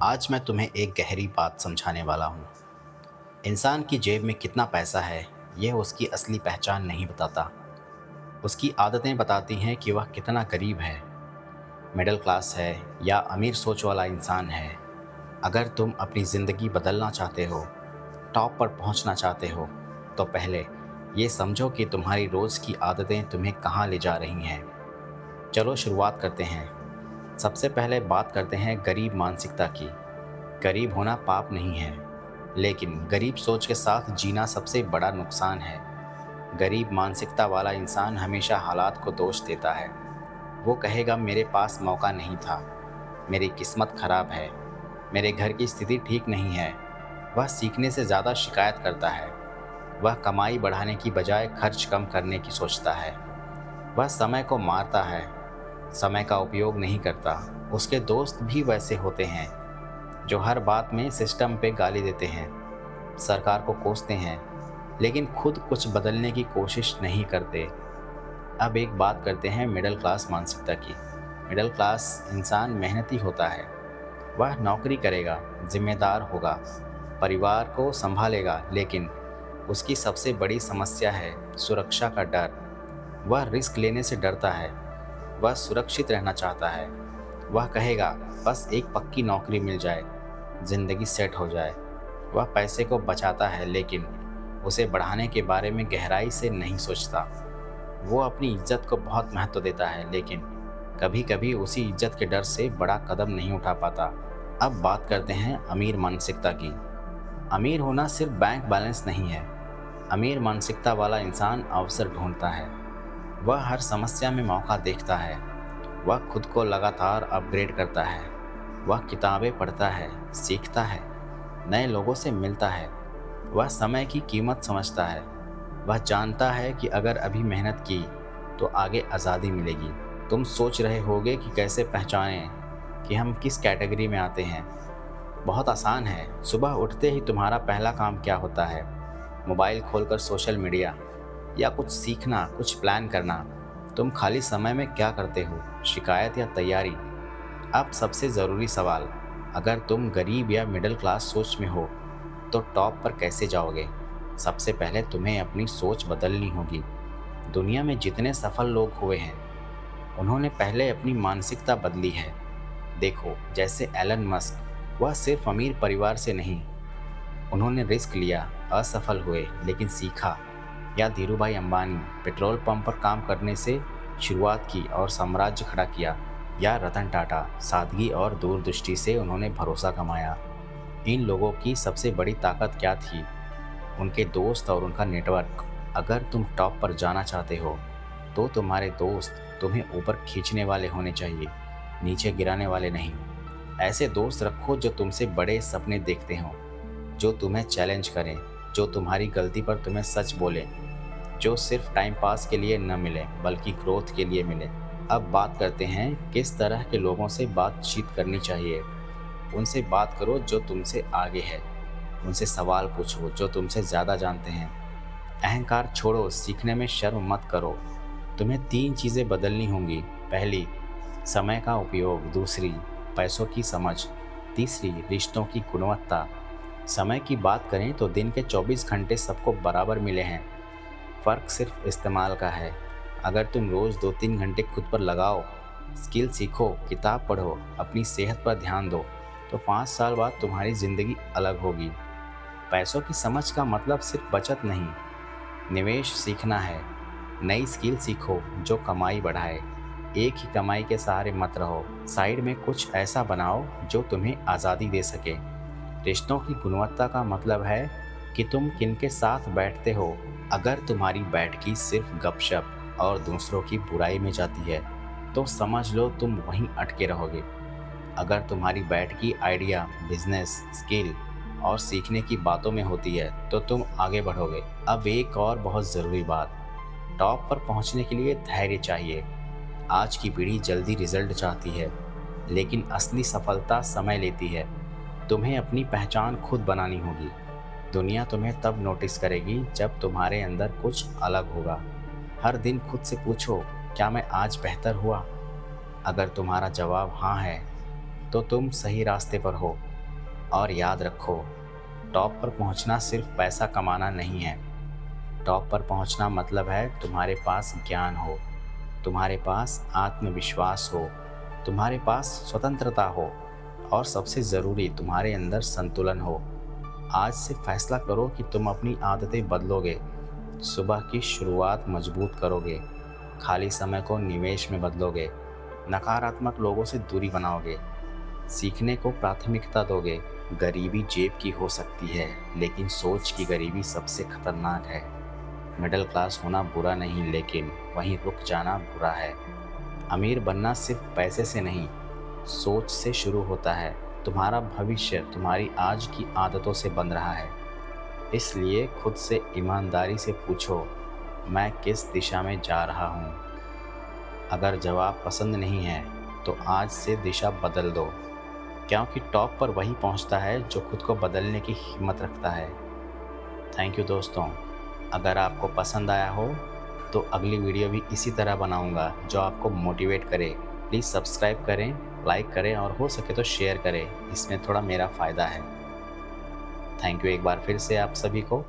आज मैं तुम्हें एक गहरी बात समझाने वाला हूँ। इंसान की जेब में कितना पैसा है, यह उसकी असली पहचान नहीं बताता। उसकी आदतें बताती हैं कि वह कितना गरीब है, मिडिल क्लास है या अमीर सोच वाला इंसान है। अगर तुम अपनी ज़िंदगी बदलना चाहते हो, टॉप पर पहुँचना चाहते हो, तो पहले ये समझो कि तुम्हारी रोज़ की आदतें तुम्हें कहाँ ले जा रही हैं। चलो शुरुआत करते हैं। सबसे पहले बात करते हैं गरीब मानसिकता की। गरीब होना पाप नहीं है, लेकिन गरीब सोच के साथ जीना सबसे बड़ा नुकसान है। गरीब मानसिकता वाला इंसान हमेशा हालात को दोष देता है। वो कहेगा मेरे पास मौका नहीं था, मेरी किस्मत खराब है, मेरे घर की स्थिति ठीक नहीं है। वह सीखने से ज़्यादा शिकायत करता है। वह कमाई बढ़ाने की बजाय खर्च कम करने की सोचता है। वह समय को मारता है, समय का उपयोग नहीं करता। उसके दोस्त भी वैसे होते हैं जो हर बात में सिस्टम पे गाली देते हैं, सरकार को कोसते हैं, लेकिन खुद कुछ बदलने की कोशिश नहीं करते। अब एक बात करते हैं मिडिल क्लास मानसिकता की। मिडिल क्लास इंसान मेहनती होता है। वह नौकरी करेगा, जिम्मेदार होगा, परिवार को संभालेगा, लेकिन उसकी सबसे बड़ी समस्या है सुरक्षा का डर। वह रिस्क लेने से डरता है। वह सुरक्षित रहना चाहता है। वह कहेगा बस एक पक्की नौकरी मिल जाए, जिंदगी सेट हो जाए। वह पैसे को बचाता है, लेकिन उसे बढ़ाने के बारे में गहराई से नहीं सोचता। वो अपनी इज्जत को बहुत महत्व देता है, लेकिन कभी कभी उसी इज्जत के डर से बड़ा कदम नहीं उठा पाता। अब बात करते हैं अमीर मानसिकता की। अमीर होना सिर्फ बैंक बैलेंस नहीं है। अमीर मानसिकता वाला इंसान अवसर ढूंढता है। वह हर समस्या में मौका देखता है। वह खुद को लगातार अपग्रेड करता है। वह किताबें पढ़ता है, सीखता है, नए लोगों से मिलता है। वह समय की कीमत समझता है। वह जानता है कि अगर अभी मेहनत की तो आगे आज़ादी मिलेगी। तुम सोच रहे होगे कि कैसे पहचानें कि हम किस कैटेगरी में आते हैं। बहुत आसान है। सुबह उठते ही तुम्हारा पहला काम क्या होता है? मोबाइल खोलकर सोशल मीडिया या कुछ सीखना, कुछ प्लान करना। तुम खाली समय में क्या करते हो? शिकायत या तैयारी? अब सबसे ज़रूरी सवाल, अगर तुम गरीब या मिडिल क्लास सोच में हो तो टॉप पर कैसे जाओगे? सबसे पहले तुम्हें अपनी सोच बदलनी होगी। दुनिया में जितने सफल लोग हुए हैं, उन्होंने पहले अपनी मानसिकता बदली है। देखो, जैसे एलन मस्क, वह सिर्फ अमीर परिवार से नहीं, उन्होंने रिस्क लिया, असफल हुए लेकिन सीखा। या धीरूभाई अंबानी, पेट्रोल पंप पर काम करने से शुरुआत की और साम्राज्य खड़ा किया। या रतन टाटा, सादगी और दूरदृष्टि से उन्होंने भरोसा कमाया। इन लोगों की सबसे बड़ी ताकत क्या थी? उनके दोस्त और उनका नेटवर्क। अगर तुम टॉप पर जाना चाहते हो तो तुम्हारे दोस्त तुम्हें ऊपर खींचने वाले होने चाहिए, नीचे गिराने वाले नहीं। ऐसे दोस्त रखो जो तुमसे बड़े सपने देखते हों, जो तुम्हें चैलेंज करें, जो तुम्हारी गलती पर तुम्हें सच बोले, जो सिर्फ टाइम पास के लिए न मिले बल्कि ग्रोथ के लिए मिले। अब बात करते हैं किस तरह के लोगों से बातचीत करनी चाहिए। उनसे बात करो जो तुमसे आगे है। उनसे सवाल पूछो जो तुमसे ज़्यादा जानते हैं। अहंकार छोड़ो, सीखने में शर्म मत करो। तुम्हें 3 चीज़ें बदलनी होंगी। पहली, समय का उपयोग। दूसरी, पैसों की समझ। तीसरी, रिश्तों की गुणवत्ता। समय की बात करें तो दिन के 24 घंटे सबको बराबर मिले हैं। फ़र्क सिर्फ इस्तेमाल का है। अगर तुम रोज़ 2-3 घंटे खुद पर लगाओ, स्किल सीखो, किताब पढ़ो, अपनी सेहत पर ध्यान दो, तो 5 साल बाद तुम्हारी ज़िंदगी अलग होगी। पैसों की समझ का मतलब सिर्फ बचत नहीं, निवेश सीखना है। नई स्किल सीखो जो कमाई बढ़ाए। एक ही कमाई के सहारे मत रहो। साइड में कुछ ऐसा बनाओ जो तुम्हें आज़ादी दे सके। रिश्तों की गुणवत्ता का मतलब है कि तुम किनके साथ बैठते हो। अगर तुम्हारी बैठकी सिर्फ गपशप और दूसरों की बुराई में जाती है तो समझ लो तुम वहीं अटके रहोगे। अगर तुम्हारी बैठकी आइडिया, बिजनेस, स्किल और सीखने की बातों में होती है तो तुम आगे बढ़ोगे। अब एक और बहुत ज़रूरी बात, टॉप पर पहुंचने के लिए धैर्य चाहिए। आज की पीढ़ी जल्दी रिजल्ट चाहती है, लेकिन असली सफलता समय लेती है। तुम्हें अपनी पहचान खुद बनानी होगी। दुनिया तुम्हें तब नोटिस करेगी जब तुम्हारे अंदर कुछ अलग होगा। हर दिन खुद से पूछो, क्या मैं आज बेहतर हुआ? अगर तुम्हारा जवाब हाँ है तो तुम सही रास्ते पर हो। और याद रखो, टॉप पर पहुंचना सिर्फ पैसा कमाना नहीं है। टॉप पर पहुंचना मतलब है तुम्हारे पास ज्ञान हो, तुम्हारे पास आत्मविश्वास हो, तुम्हारे पास स्वतंत्रता हो और सबसे ज़रूरी तुम्हारे अंदर संतुलन हो। आज से फैसला करो कि तुम अपनी आदतें बदलोगे, सुबह की शुरुआत मजबूत करोगे, खाली समय को निवेश में बदलोगे, नकारात्मक लोगों से दूरी बनाओगे, सीखने को प्राथमिकता दोगे। गरीबी जेब की हो सकती है, लेकिन सोच की गरीबी सबसे खतरनाक है। मिडिल क्लास होना बुरा नहीं, लेकिन वहीं रुक जाना बुरा है। अमीर बनना सिर्फ पैसे से नहीं, सोच से शुरू होता है। तुम्हारा भविष्य तुम्हारी आज की आदतों से बन रहा है। इसलिए खुद से ईमानदारी से पूछो, मैं किस दिशा में जा रहा हूँ। अगर जवाब पसंद नहीं है तो आज से दिशा बदल दो, क्योंकि टॉप पर वही पहुँचता है जो खुद को बदलने की हिम्मत रखता है। थैंक यू दोस्तों। अगर आपको पसंद आया हो तो अगली वीडियो भी इसी तरह बनाऊंगा जो आपको मोटिवेट करे। प्लीज़ सब्सक्राइब करें, लाइक करें और हो सके तो शेयर करें, इसमें थोड़ा मेरा फ़ायदा है। थैंक यू एक बार फिर से आप सभी को।